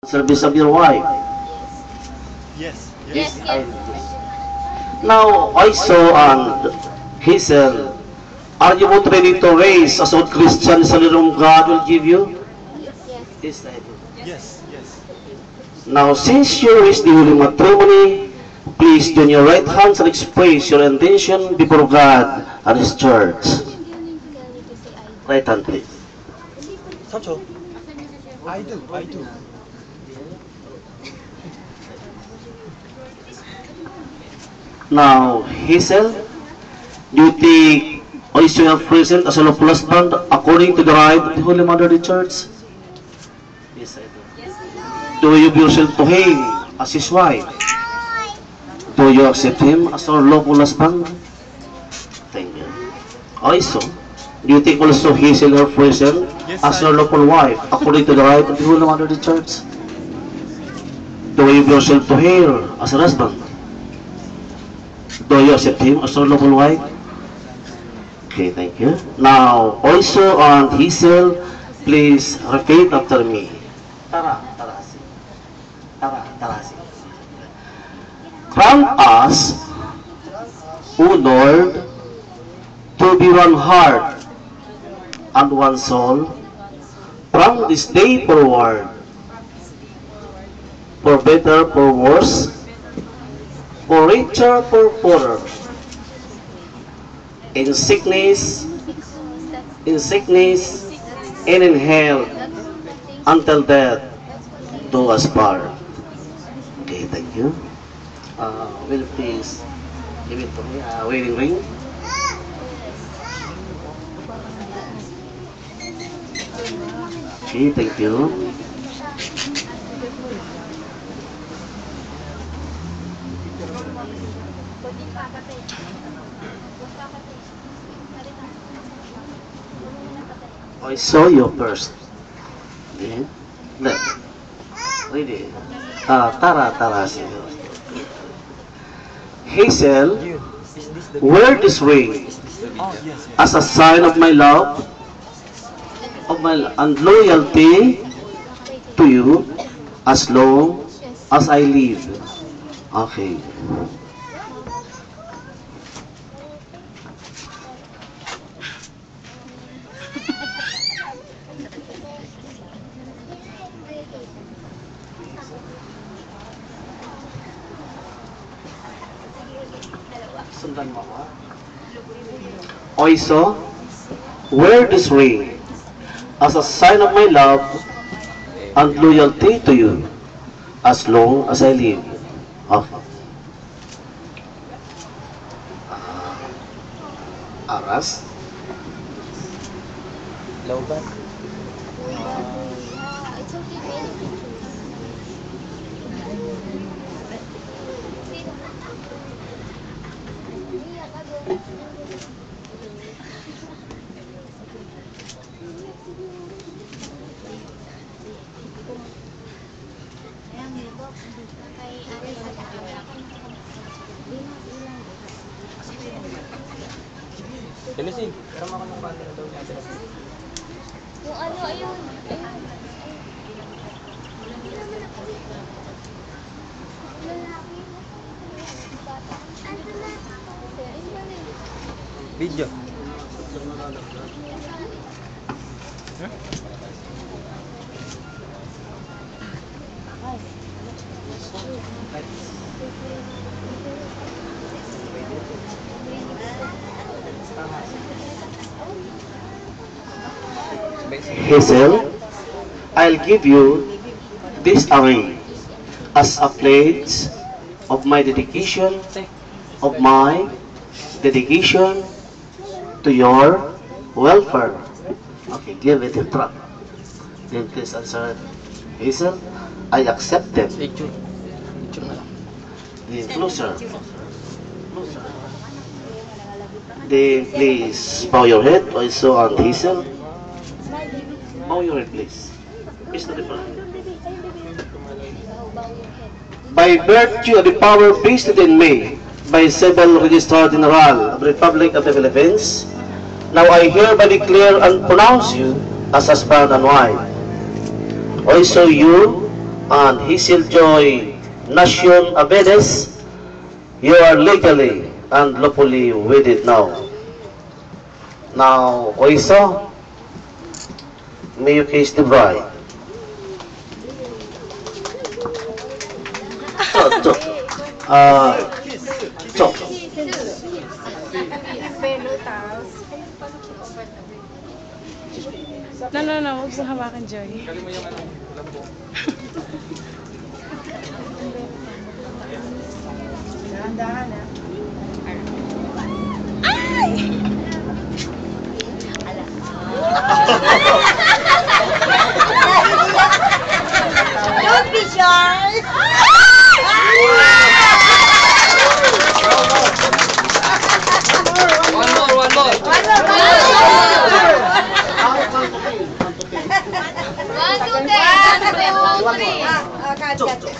service of your wife. Yes. Yes, yes. Now, I saw and Hazel, are you both ready to raise as old Christians the room God will give you? Yes, I do. Yes. Now, since you raised the holy matrimony, please join your right hands and express your intention before God and His church. Right hand, please. 삼촌. I do. Now, Hazel, do you take also your present as a lawful husband according to the right of the Holy Mother of the Church? Yes, I do. Do you give yourself to him as his wife? Do you accept him as our lawful husband? Thank you. Also, do you take also Hazel her present Yes, as I your do. lawful wife according to the right of the Holy Mother of the Church? Do you give yourself to her as a husband? Do you accept him as your lawful wife? Okay, thank you. Now, also on Hazel, please repeat after me. Tarasi. Tarasi. Grant us, O Lord, to be one heart and one soul from this day forward, for better, for worse, for richer, for poorer, in sickness, and in health, until death do us part. Okay, thank you. Will please give it to me, wedding ring. Okay, thank you. I saw you first. Okay. Left. Ready. Tarasi. Hazel, You. Is this the wear this ring Oh, yes. as a sign of my love, and loyalty to you as long as I live. Okay. Sundan mo ako. Also, wear this ring as a sign of my love and loyalty to you as long as I live. Okay. Aras. Lobat. It's okay. Delisin. Karama ka ng camera daw natin. Yung ano, ayun. Video. Hazel, I'll give you this ring as a pledge of my dedication, to your welfare. Okay, give it in front. Then please answer, Hazel, I accept them. Picture. Picture na lang. Then closer. Then please bow your head also on Hazel. Bow your head, please. Please to the front. By virtue of the power vested in me by Civil Registrar General of the Republic of the Philippines, now I hereby declare and pronounce you as husband and wife. Also you, and Hazel Joy Nacion Abedes, you are legally and lawfully wedded now. Now, Oiso, may you kiss the bride. Chok. Chok. No. Huwag mong hawakan, Joy. Don't be shy! One more. One, two, three.